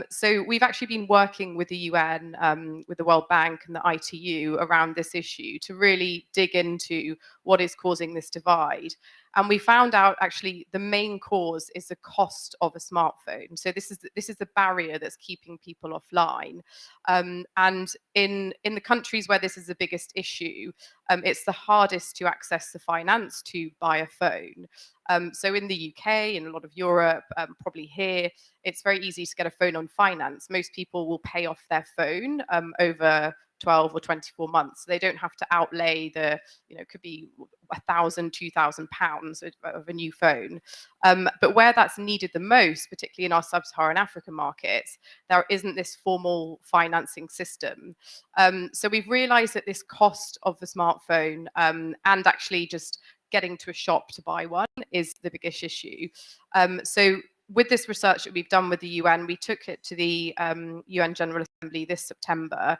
So we've actually been working with the UN, with the World Bank and the ITU around this issue to really dig into what is causing this divide. And we found out actually the main cause is the cost of a smartphone. So this is the barrier that's keeping people offline. And in the countries where this is the biggest issue, it's the hardest to access the finance to buy a phone. So in the UK, in a lot of Europe, probably here, it's very easy to get a phone on finance. Most people will pay off their phone over 12 or 24 months. They don't have to outlay it could be £1,000, £2,000 of a new phone. But where that's needed the most, particularly in our sub-Saharan African markets, there isn't this formal financing system. So we've realized that this cost of the smartphone and actually just getting to a shop to buy one is the biggest issue. So with this research that we've done with the UN, we took it to the UN General Assembly this September,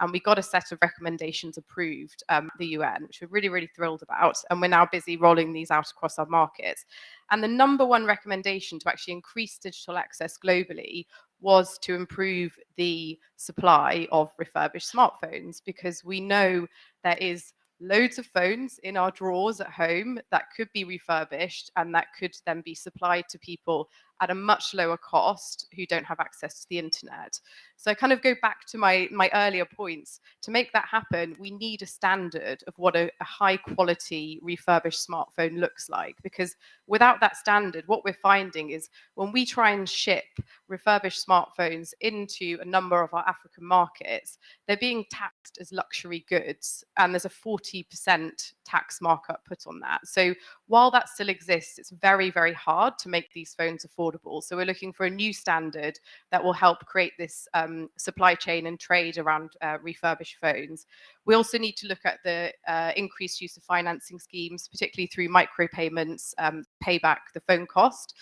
and we got a set of recommendations approved the UN, which we're really, really thrilled about. And we're now busy rolling these out across our markets. And the number one recommendation to actually increase digital access globally was to improve the supply of refurbished smartphones, because we know there is loads of phones in our drawers at home that could be refurbished and that could then be supplied to people at a much lower cost who don't have access to the internet. So I kind of go back to my earlier points. To make that happen, we need a standard of what a high quality refurbished smartphone looks like, because without that standard, what we're finding is when we try and ship refurbished smartphones into a number of our African markets, they're being taxed as luxury goods, and there's a 40% tax markup put on that. So while that still exists, it's very, very hard to make these phones affordable. So we're looking for a new standard that will help create this supply chain and trade around refurbished phones. We also need to look at the increased use of financing schemes, particularly through micropayments, pay back the phone cost.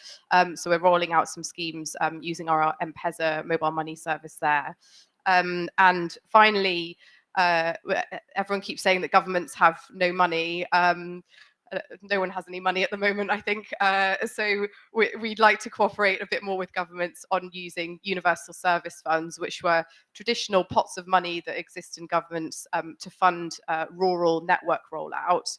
So we're rolling out some schemes using our M-Pesa mobile money service there. And finally, everyone keeps saying that governments have no money. No one has any money at the moment, I think. So we'd like to cooperate a bit more with governments on using universal service funds, which were traditional pots of money that exist in governments to fund rural network rollout.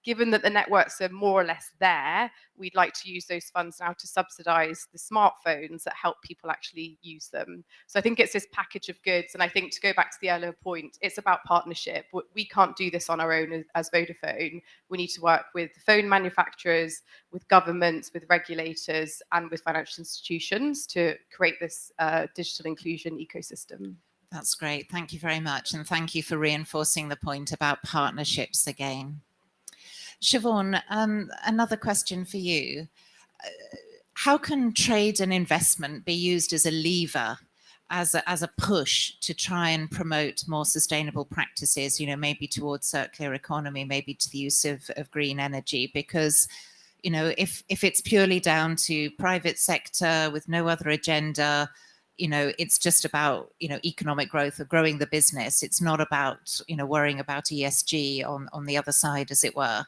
Given that the networks are more or less there, we'd like to use those funds now to subsidize the smartphones that help people actually use them. So I think it's this package of goods. And I think, to go back to the earlier point, it's about partnership. We can't do this on our own as Vodafone. We need to work with phone manufacturers, with governments, with regulators, and with financial institutions to create this digital inclusion ecosystem. That's great. Thank you very much. And thank you for reinforcing the point about partnerships again. Siobhan, another question for you. How can trade and investment be used as a lever, as a push to try and promote more sustainable practices, maybe towards circular economy, maybe to the use of green energy? Because, if it's purely down to private sector with no other agenda, it's just about, economic growth or growing the business. It's not about, worrying about ESG on the other side, as it were.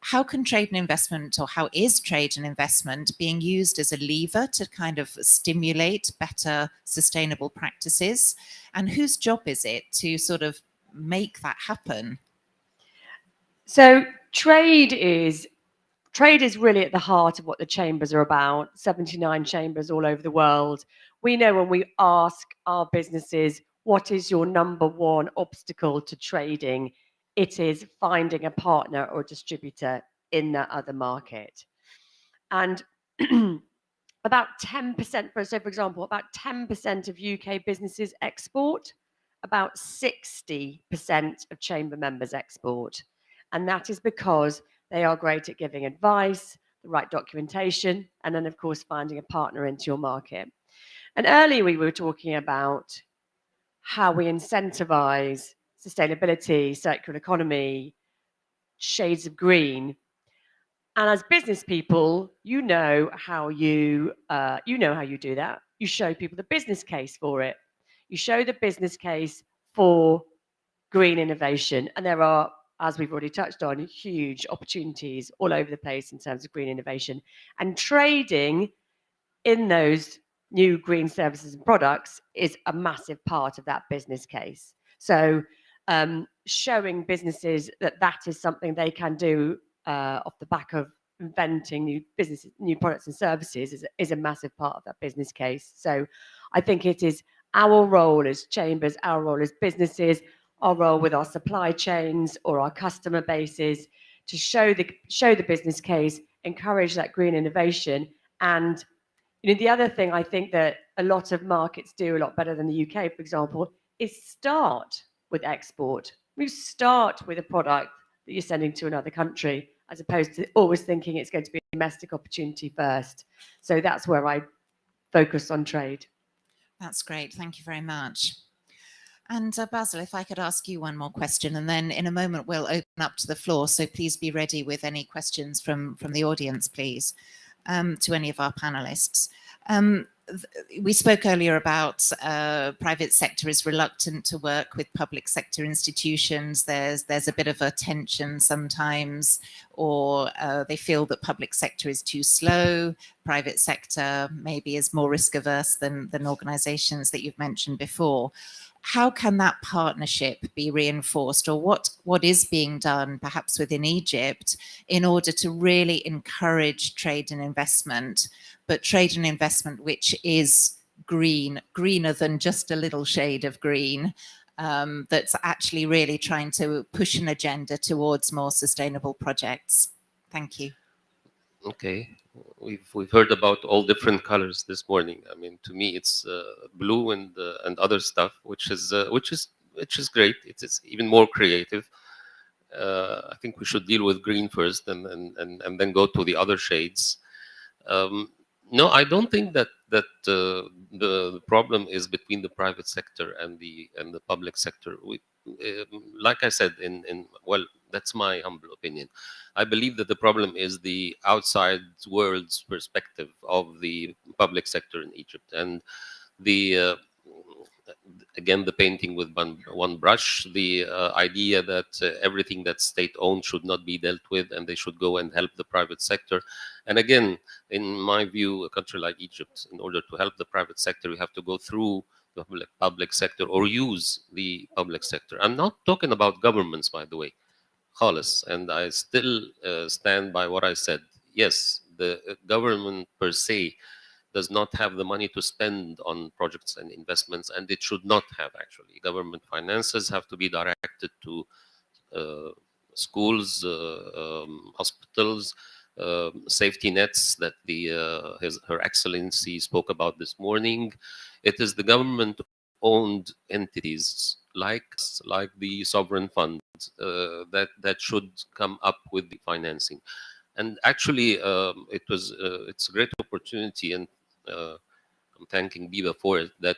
how can trade and investment, or how is trade and investment being used as a lever to kind of stimulate better sustainable practices? And whose job is it to sort of make that happen? So trade is really at the heart of what the chambers are about. 79 chambers all over the world. We know when we ask our businesses, what is your number one obstacle to trading? It is finding a partner or distributor in that other market. And about 10%, so for example, about 10% of UK businesses export, about 60% of chamber members export. And that is because they are great at giving advice, the right documentation, and then, of course, finding a partner into your market. And earlier we were talking about how we incentivize sustainability, circular economy, shades of green. And as business people, you know how you do that. You show people the business case for it. You show the business case for green innovation, and there are, as we've already touched on, huge opportunities all over the place in terms of green innovation. And trading in those new green services and products is a massive part of that business case. So showing businesses that that is something they can do off the back of inventing new businesses, new products and services is a massive part of that business case. So I think it is our role as chambers, our role as businesses, our role with our supply chains or our customer bases to show the business case, encourage that green innovation. And the other thing I think that a lot of markets do a lot better than the UK, for example, is start with export. You start with a product that you're sending to another country, as opposed to always thinking it's going to be a domestic opportunity first. So that's where I focus on trade. That's great. Thank you very much. And Basil, if I could ask you one more question, and then in a moment we'll open up to the floor. So please be ready with any questions from the audience, please, to any of our panelists. We spoke earlier about private sector is reluctant to work with public sector institutions. There's a bit of a tension sometimes, or they feel that public sector is too slow. Private sector maybe is more risk averse than organizations that you've mentioned before. How can that partnership be reinforced, or what is being done perhaps within Egypt in order to really encourage trade and investment, but trade and investment which is greener than just a little shade of green, that's actually really trying to push an agenda towards more sustainable projects? Thank you. Okay, we've heard about all different colors this morning. I mean, to me, it's blue and other stuff, which is great. It's even more creative. I think we should deal with green first, and then go to the other shades. No, I don't think that the problem is between the private sector and the public sector. Like I said, well, that's my humble opinion. I believe that the problem is the outside world's perspective of the public sector in Egypt, and the again, the painting with one brush, the idea that everything that's state-owned should not be dealt with, and they should go and help the private sector. And again, in my view, a country like Egypt, in order to help the private sector, we have to go through the public sector or use the public sector. I'm not talking about governments, by the way, Khalis, and I still stand by what I said. Yes, the government per se does not have the money to spend on projects and investments, and it should not have, actually. Government finances have to be directed to schools, hospitals, safety nets that Her Excellency spoke about this morning. It is the government-owned entities like the sovereign funds that should come up with the financing. And actually, it's a great opportunity, and I'm thanking Biba for it, that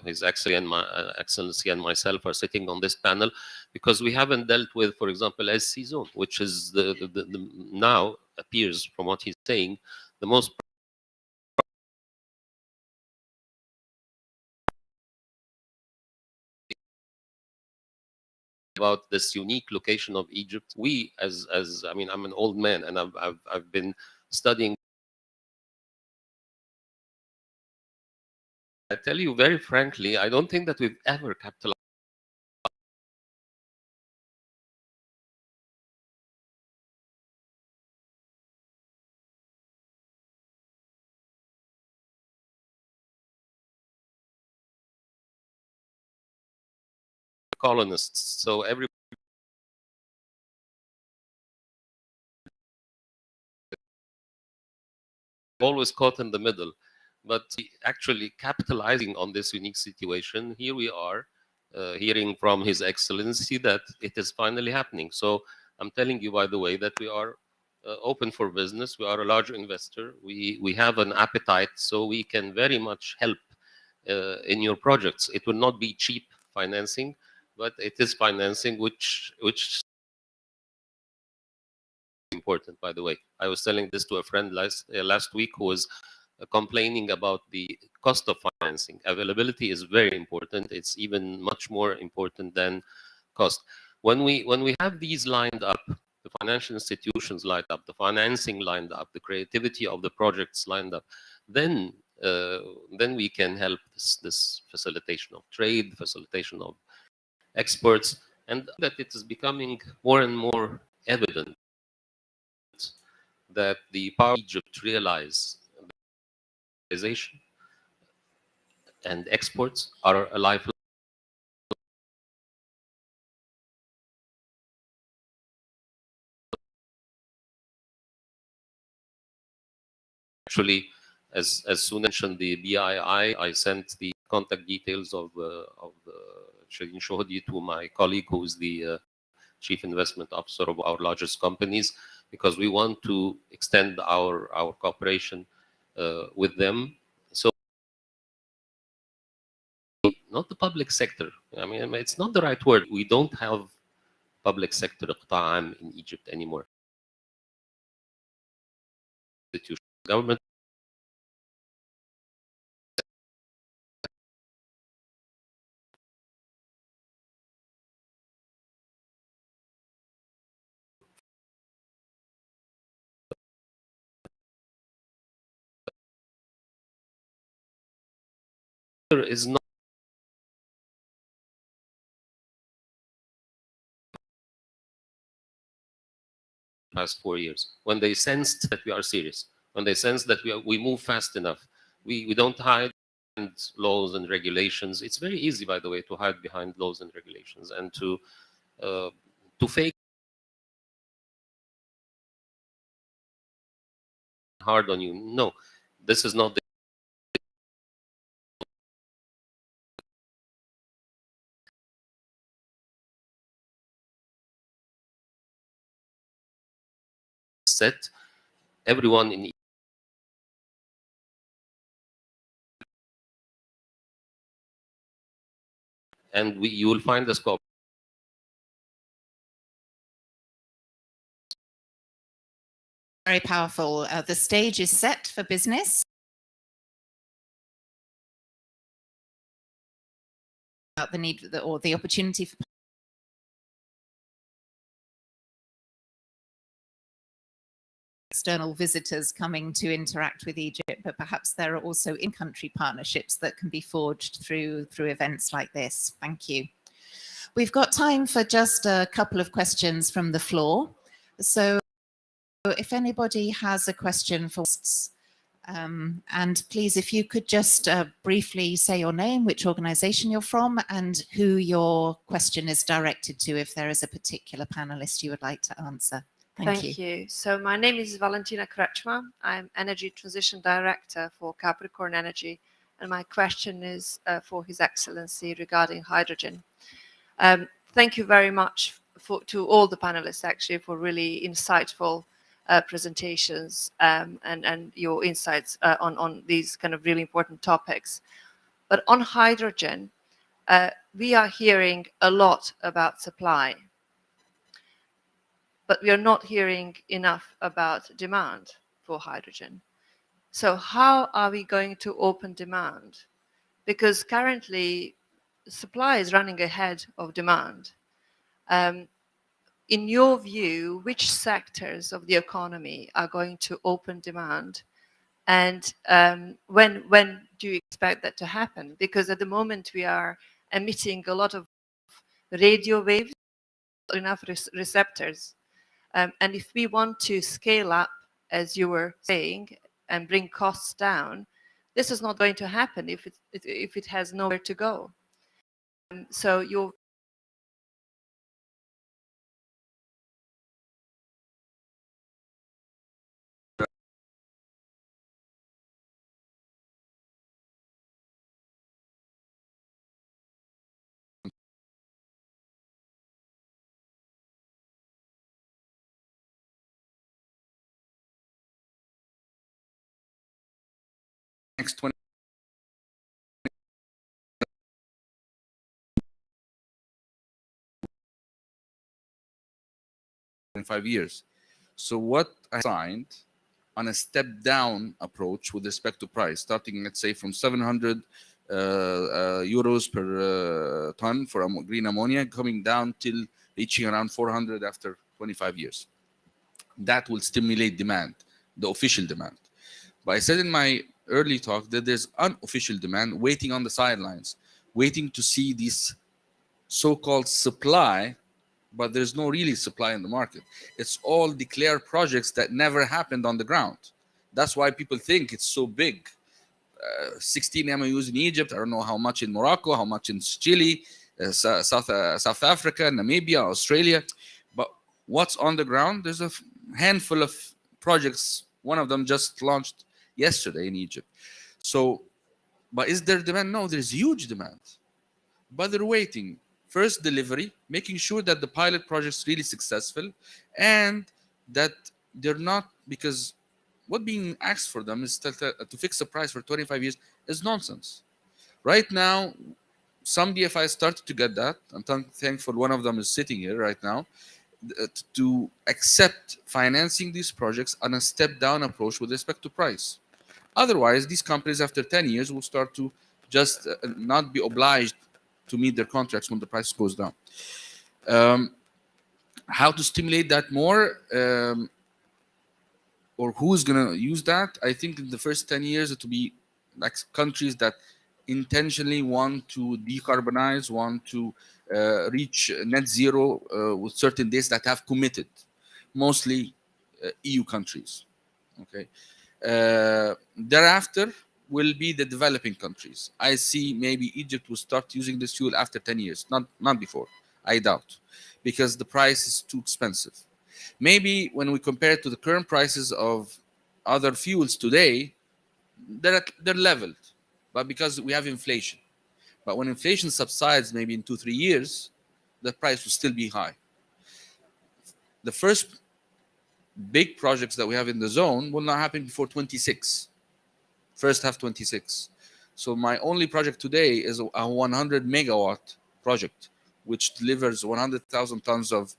His Excellency and myself are sitting on this panel, because we haven't dealt with, for example, SC Zone, which is the now appears, from what he's saying, the most about this unique location of Egypt. We, I mean, I'm an old man, and I've been studying. I tell you very frankly, I don't think that we've ever capitalized colonists. So every always caught in the middle. But actually capitalizing on this unique situation, here we are hearing from His Excellency that it is finally happening. So I'm telling you, by the way, that we are open for business. We are a large investor. We have an appetite, so we can very much help in your projects. It will not be cheap financing, but it is financing which important, by the way. I was telling this to a friend last week who was complaining about the cost of financing. Availability is very important. It's even much more important than cost. When we have these lined up, the financial institutions lined up, the financing lined up, the creativity of the projects lined up, then we can help this facilitation of trade, facilitation of exports, and that it is becoming more and more evident that the power of Egypt realization and exports are a lifeline. Actually, as soon as the BII, I sent the contact details of Shireen Shohdi to my colleague, who is the Chief Investment Officer of our largest companies, because we want to extend our cooperation with them. So, not the public sector. I mean, it's not the right word. We don't have public sector قطاع عام in Egypt anymore. Government is not past 4 years, when they sensed that we are serious, when they sense that we move fast enough. We don't hide behind laws and regulations. It's very easy, by the way, to hide behind laws and regulations and to fake hard on you. No, this is not the set. Everyone in and you will find the scope. Very powerful. The stage is set for business. About the need or the opportunity for external visitors coming to interact with Egypt, but perhaps there are also in-country partnerships that can be forged through events like this. Thank you. We've got time for just a couple of questions from the floor. So if anybody has a question for us, and please, if you could just briefly say your name, which organization you're from, and who your question is directed to, if there is a particular panelist you would like to answer. Thank you. So my name is Valentina Krechma. I'm Energy Transition Director for Capricorn Energy. And my question is for His Excellency regarding hydrogen. Thank you very much to all the panelists, actually, for really insightful presentations and your insights on these kind of really important topics. But on hydrogen, we are hearing a lot about supply, but we are not hearing enough about demand for hydrogen. So how are we going to open demand? Because currently supply is running ahead of demand. In your view, which sectors of the economy are going to open demand? And when do you expect that to happen? Because at the moment we are emitting a lot of radio waves, not enough receptors. And if we want to scale up, as you were saying, and bring costs down, this is not going to happen if it has nowhere to go. So your Next 20 5 years. So what I signed on a step down approach with respect to price, starting, let's say, from 700 euros per ton for green ammonia, coming down till reaching around 400 after 25 years. That will stimulate demand, the official demand. But I said in my early talk that there's unofficial demand waiting on the sidelines, waiting to see this so-called supply, but there's no really supply in the market. It's all declared projects that never happened on the ground. That's why people think it's so big. 16 MOUs in Egypt. I don't know how much in Morocco, how much in Chile, South Africa, Namibia, Australia. But what's on the ground? There's a handful of projects. One of them just launched yesterday in Egypt. So, but is there demand? No, there's huge demand. But they're waiting. First delivery, making sure that the pilot project's really successful, and that they're not, because what being asked for them is to fix a price for 25 years is nonsense. Right now, some DFIs started to get that. I'm thankful one of them is sitting here right now, to accept financing these projects on a step-down approach with respect to price. Otherwise, these companies after 10 years will start to just not be obliged to meet their contracts when the price goes down. How to stimulate that more, or who's going to use that? I think in the first 10 years, it will be like countries that intentionally want to decarbonize, want to reach net zero with certain dates that have committed, mostly EU countries. Okay. Thereafter will be the developing countries. I see maybe Egypt will start using this fuel after 10 years, not before. I doubt, because the price is too expensive. Maybe when we compare it to the current prices of other fuels today, they're leveled, but because we have inflation. But when inflation subsides, maybe in 2-3 years, the price will still be high. The first big projects that we have in the zone will not happen before 26, first half 26. So my only project today is a 100 megawatt project, which delivers 100,000 tons of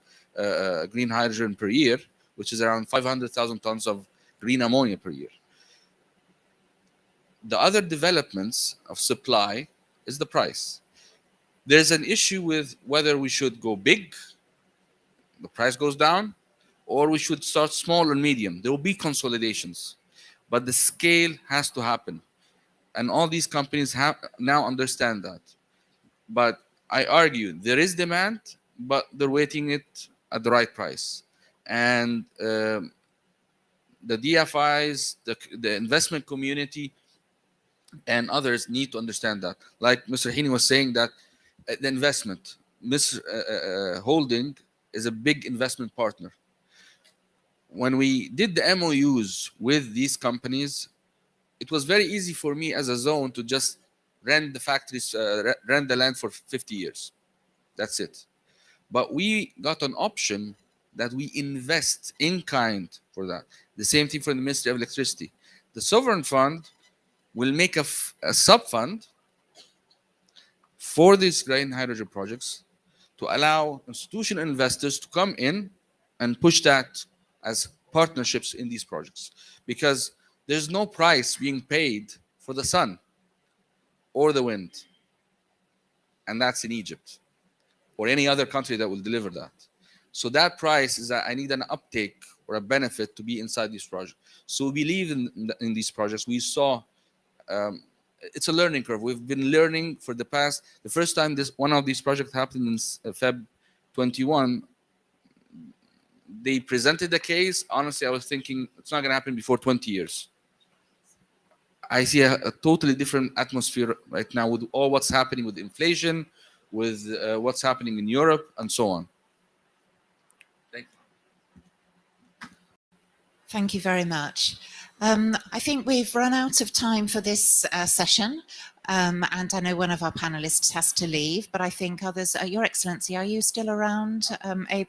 green hydrogen per year, which is around 500,000 tons of green ammonia per year. The other developments of supply is the price. There's an issue with whether we should go big, the price goes down, or we should start small or medium. There will be consolidations, but the scale has to happen. And all these companies now understand that. But I argue there is demand, but they're waiting it at the right price. And the DFIs, the investment community, and others need to understand that. Like Mr. Heaney was saying, that the investment, Mr. Holding is a big investment partner. When we did the MOUs with these companies, it was very easy for me as a zone to just rent the factories, rent the land for 50 years. That's it. But we got an option that we invest in kind for that. The same thing for the Ministry of Electricity. The sovereign fund will make a sub-fund for these green hydrogen projects to allow institutional investors to come in and push that as partnerships in these projects. Because there's no price being paid for the sun or the wind. And that's in Egypt. or any other country that will deliver that. So that price is that I need an uptake or a benefit to be inside these projects. So we believe in these projects. We saw it's a learning curve. We've been learning for the first time one of these projects happened in Feb 21. They presented the case. Honestly, I was thinking it's not going to happen before 20 years. I see a totally different atmosphere right now with all what's happening with inflation, with what's happening in Europe, and so on. Thank you. Thank you very much. I think we've run out of time for this session, and I know one of our panelists has to leave, but I think others, Your Excellency, are you still around?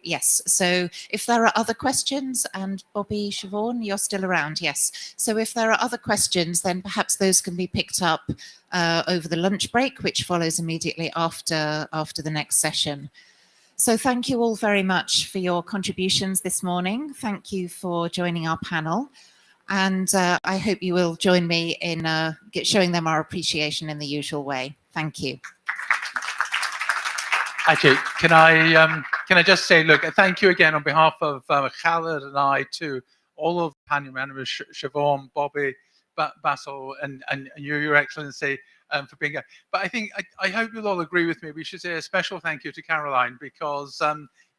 Yes, so if there are other questions, and Bobby Siobhan, you're still around, yes. So if there are other questions, then perhaps those can be picked up over the lunch break, which follows immediately after the next session. So thank you all very much for your contributions this morning. Thank you for joining our panel. And I hope you will join me in showing them our appreciation in the usual way. Thank you. Actually, can I just say, look, thank you again on behalf of Khaled and I to all of the panel members, Siobhan, Bobby, Basil, and you, Your Excellency, for being here. But I think I hope you'll all agree with me. We should say a special thank you to Caroline, because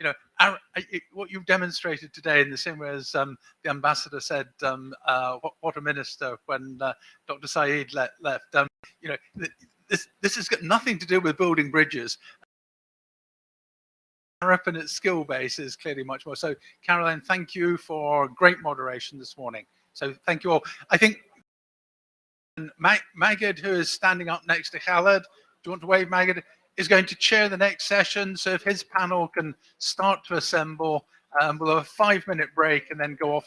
you know, what you've demonstrated today, in the same way as the ambassador said, what a minister when Dr. Saeed left. You know, this has got nothing to do with building bridges. And its skill base is clearly much more. So, Caroline, thank you for great moderation this morning. So, thank you all. I think Magid, who is standing up next to Khaled, do you want to wave, Magid, is going to chair the next session. So if his panel can start to assemble, we'll have a 5-minute break and then go off